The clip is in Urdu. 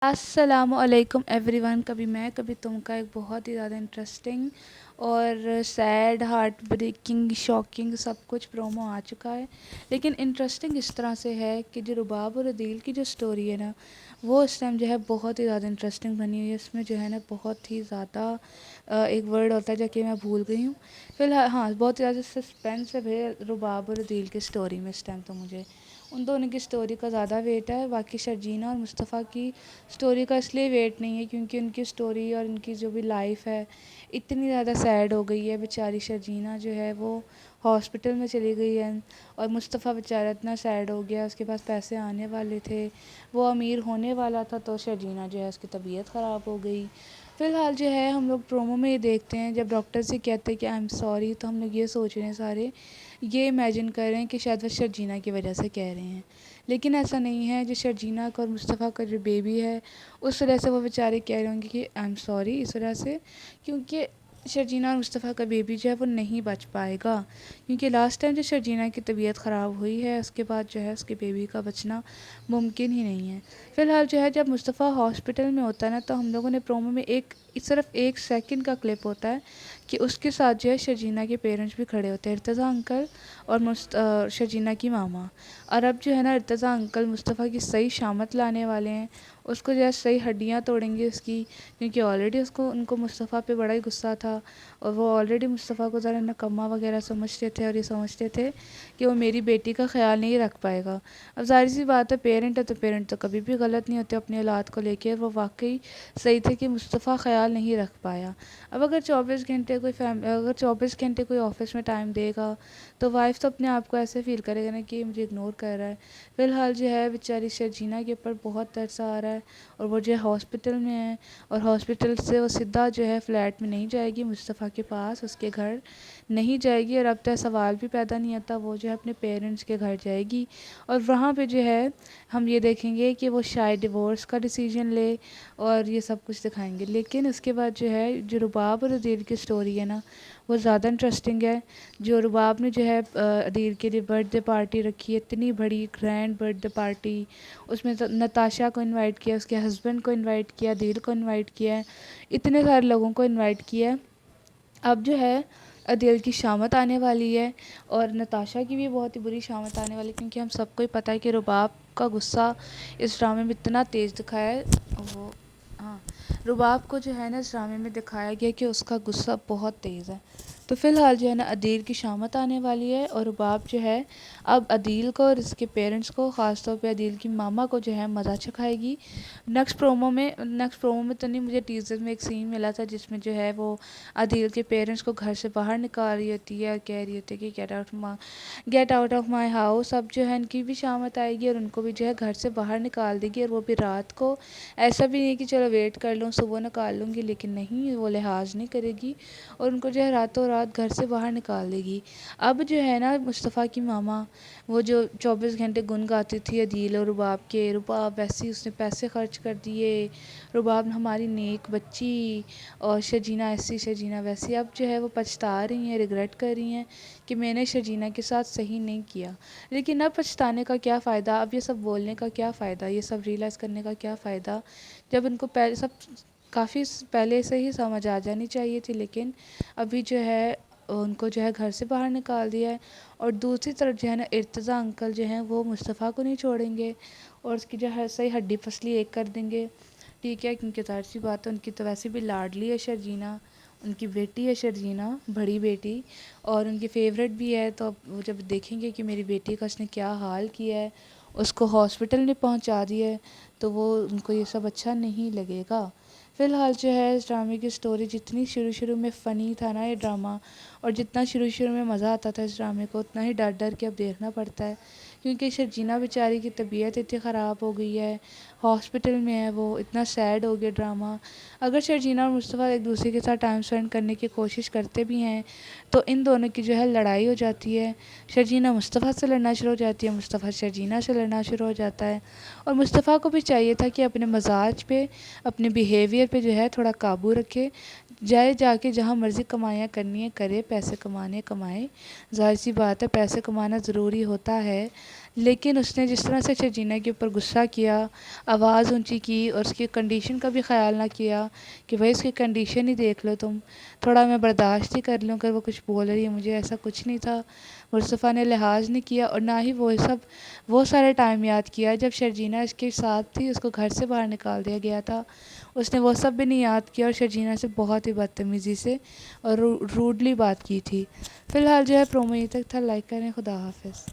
السلام علیکم ایوری ون. کبھی میں کبھی تم کا ایک بہت ہی زیادہ انٹرسٹنگ اور سیڈ ہارٹ بریکنگ شاکنگ سب کچھ پرومو آ چکا ہے. لیکن انٹرسٹنگ اس طرح سے ہے کہ جو رباب اور عدیل کی جو سٹوری ہے نا وہ اس ٹائم جو ہے بہت ہی زیادہ انٹرسٹنگ بنی ہوئی ہے. اس میں جو ہے نا بہت ہی زیادہ ایک ورڈ ہوتا ہے جو کہ میں بھول گئی ہوں. فی الحال ہاں بہت ہی زیادہ سسپینس ہے رباب اور عدیل کی سٹوری میں. اس ٹائم تو مجھے ان دونوں کی سٹوری کا زیادہ ویٹ ہے. باقی شرجینہ اور مصطفیٰ کی سٹوری کا اس لیے ویٹ نہیں ہے کیونکہ ان کی سٹوری اور ان کی جو بھی لائف ہے اتنی زیادہ سیڈ ہو گئی ہے. بیچاری شرجینہ جو ہے وہ ہاسپٹل میں چلی گئی ہے اور مصطفیٰ بیچارہ اتنا سیڈ ہو گیا. اس کے پاس پیسے آنے والے تھے, وہ امیر ہونے والا تھا, تو شرجینہ جو ہے اس کی طبیعت خراب ہو گئی. فی الحال جو ہے ہم لوگ پرومو میں یہ دیکھتے ہیں جب ڈاکٹر سے کہتے ہیں کہ آئی ایم سوری, تو ہم لوگ یہ سوچ رہے ہیں سارے یہ امیجن کر رہے ہیں کہ شاید وہ شرجینہ کی وجہ سے کہہ رہے ہیں. لیکن ایسا نہیں ہے. جو شرجینہ کا اور مصطفیٰ کا جو بیبی ہے اس وجہ سے وہ بیچارے کہہ رہے ہوں گے کہ آئی ایم سوری اس وجہ سے, کیونکہ شرجینہ اور مصطفیٰ کا بیبی جو ہے وہ نہیں بچ پائے گا. کیونکہ لاسٹ ٹائم جو شرجینہ کی طبیعت خراب ہوئی ہے اس کے بعد جو ہے اس کے بیبی کا بچنا ممکن ہی نہیں ہے. فی الحال جو ہے جب مصطفیٰ ہاسپٹل میں ہوتا ہے نا تو ہم لوگوں نے پرومو میں صرف ایک سیکنڈ کا کلپ ہوتا ہے کہ اس کے ساتھ جو ہے شرجینہ کے پیرنٹس بھی کھڑے ہوتے ہیں, ارتضیٰ انکل اور شرجینہ کی ماما. اور اب جو ہے نا ارتضیٰ انکل مصطفیٰ کی صحیح شامت لانے والے ہیں. اس کو جو ہے صحیح ہڈیاں توڑیں گے اس کی, کیونکہ آلریڈی ان کو مصطفیٰ پہ بڑا ہی غصہ تھا اور وہ آلریڈی مصطفیٰ کو ذرا نکما وغیرہ سمجھتے تھے اور یہ سمجھتے تھے کہ وہ میری بیٹی کا خیال نہیں رکھ پائے گا. اب ظاہر سی بات ہے پیرنٹ ہے تو پیرنٹ تو کبھی بھی غلط نہیں ہوتے اپنی اولاد کو لے کے. وہ واقعی صحیح تھے کہ مصطفیٰ خیال نہیں رکھ پایا. اب اگر 24 گھنٹے کوئی آفس میں ٹائم دے گا تو وائف تو اپنے آپ کو ایسے فیل کرے گا نا کہ مجھے اگنور کر رہا ہے. فی الحال جو ہے بیچاری شرجینہ کے اوپر بہت ترس آ رہا ہے اور وہ جو ہے ہاسپٹل میں ہے اور ہاسپٹل سے وہ سیدھا جو ہے فلیٹ میں نہیں جائے گی, مصطفیٰ کے پاس اس کے گھر نہیں جائے گی. اور اب تو سوال بھی پیدا نہیں آتا, وہ جو ہے اپنے پیرنٹس کے گھر جائے گی اور وہاں پہ جو ہے ہم یہ دیکھیں گے کہ وہ شاید ڈیورس کا ڈیسیجن لے اور یہ سب کچھ دکھائیں گے. لیکن اس کے بعد جو ہے جو رباب اور عدیل کی سٹوری ہے نا وہ زیادہ انٹرسٹنگ ہے. جو رباب نے جو ہے عدیل کے لیے برتھ ڈے پارٹی رکھی ہے, اتنی بڑی گرینڈ برتھ ڈے پارٹی. اس میں نتاشا کو انوائٹ کیا, اس کے ہسبینڈ کو انوائٹ کیا, عدیل کو انوائٹ کیا ہے, اتنے سارے لوگوں کو انوائٹ کیا ہے. اب جو ہے عدیل کی شامت آنے والی ہے اور نتاشا کی بھی بہت ہی بری شامت آنے والی ہے, کیونکہ ہم سب کو ہی پتہ ہے کہ رباب کا غصہ اس ڈرامے میں اتنا تیز دکھایا ہے. رباب کو جو ہے نا اس ڈرامے میں دکھایا گیا کہ اس کا غصہ بہت تیز ہے. تو فی الحال جو ہے نا عدیل کی شامت آنے والی ہے اور رباب جو ہے اب عدیل کو اور اس کے پیرنٹس کو, خاص طور پہ عدیل کی ماما کو جو ہے مزہ چکھائے گی. نیکسٹ پرومو میں تو نہیں, مجھے ٹیزر میں ایک سین ملا تھا جس میں جو ہے وہ عدیل کے پیرنٹس کو گھر سے باہر نکال رہی ہوتی ہے اور کہہ رہی ہوتی ہے کہ get out of my house. اب جو ہے ان کی بھی شامت آئے گی اور ان کو بھی جو ہے گھر سے باہر نکال دے گی, اور وہ بھی رات کو. ایسا بھی نہیں کہ چلو ویٹ کر لوں صبح نکال لوں گی, لیکن نہیں, وہ لحاظ نہیں کرے گی اور ان کو جو ہے راتوں رات گھر سے باہر نکال دے گی. اب جو ہے نا مصطفیٰ کی ماما وہ جو 24 گھنٹے گنگاتی تھی عدیل اور رباب کے, رباب ویسے ہی اس نے پیسے خرچ کر دیے, رباب ہماری نیک بچی, اور شرجینہ ایسی شرجینہ ویسی. اب جو ہے وہ پچھتا رہی ہیں, ریگریٹ کر رہی ہیں کہ میں نے شرجینہ کے ساتھ صحیح نہیں کیا. لیکن اب پچھتانے کا کیا فائدہ, اب یہ سب بولنے کا کیا فائدہ, یہ سب ریئلائز کرنے کا کیا فائدہ, جب ان کو کافی پہلے سے ہی سمجھ آ جانی چاہیے تھی. لیکن ابھی جو ہے ان کو جو ہے گھر سے باہر نکال دیا ہے. اور دوسری طرف جو ہے نا ارتضیٰ انکل جو ہیں وہ مصطفیٰ کو نہیں چھوڑیں گے اور اس کی جو ہے صحیح ہڈی پسلی ایک کر دیں گے. ٹھیک ہے, کیونکہ ظاہر سی بات ہے ان کی تو ویسے بھی لاڈلی ہے شرجینہ, ان کی بیٹی ہے شرجینہ, بڑی بیٹی, اور ان کی فیوریٹ بھی ہے. تو اب وہ جب دیکھیں گے کہ میری بیٹی کا اس نے کیا حال کیا ہے, اس کو ہاسپٹل میں پہنچا دیا ہے, تو وہ ان کو یہ سب اچھا نہیں لگے گا. فی الحال جو ہے اس ڈرامے کی سٹوری جتنی شروع میں فنی تھا نا یہ ڈرامہ, اور جتنا شروع میں مزہ آتا تھا اس ڈرامے کو, اتنا ہی ڈر ڈر کے اب دیکھنا پڑتا ہے. کیونکہ شرجینہ بیچاری کی طبیعت اتنی خراب ہو گئی ہے, ہاسپٹل میں ہے, وہ اتنا سیڈ ہو گیا ڈرامہ. اگر شرجینہ اور مصطفیٰ ایک دوسرے کے ساتھ ٹائم اسپینڈ کرنے کی کوشش کرتے بھی ہیں تو ان دونوں کی جو ہے لڑائی ہو جاتی ہے. شرجینہ مصطفیٰ سے لڑنا شروع ہو جاتی ہے, مصطفیٰ شرجینہ سے لڑنا شروع ہو جاتا ہے. اور مصطفیٰ کو بھی چاہیے تھا کہ اپنے مزاج پہ, اپنے بیہیویئر پہ جو ہے تھوڑا قابو رکھے. جا کے جہاں مرضی کمائیاں کرنی ہے کرے, پیسے کمائے. ظاہر سی بات ہے پیسے کمانا ضروری ہوتا ہے, لیکن اس نے جس طرح سے شرجینہ کے اوپر غصہ کیا، آواز اونچی کی اور اس کی کنڈیشن کا بھی خیال نہ کیا کہ بھائی اس کی کنڈیشن ہی دیکھ لو تم، تھوڑا میں برداشت ہی کر لوں اگر وہ کچھ بول رہی ہے، مجھے ایسا کچھ نہیں تھا۔ مصطفیٰ نے لحاظ نہیں کیا اور نہ ہی وہ سارے ٹائم یاد کیا جب شرجینہ اس کے ساتھ تھی، اس کو گھر سے باہر نکال دیا گیا تھا، اس نے وہ سب بھی نہیں یاد کیا اور شرجینہ سے بہت ہی بدتمیزی سے اور روڈلی بات کی تھی۔ فی الحال جو ہے پرومو یہیں تک تھا، لائک کریں، خدا حافظ۔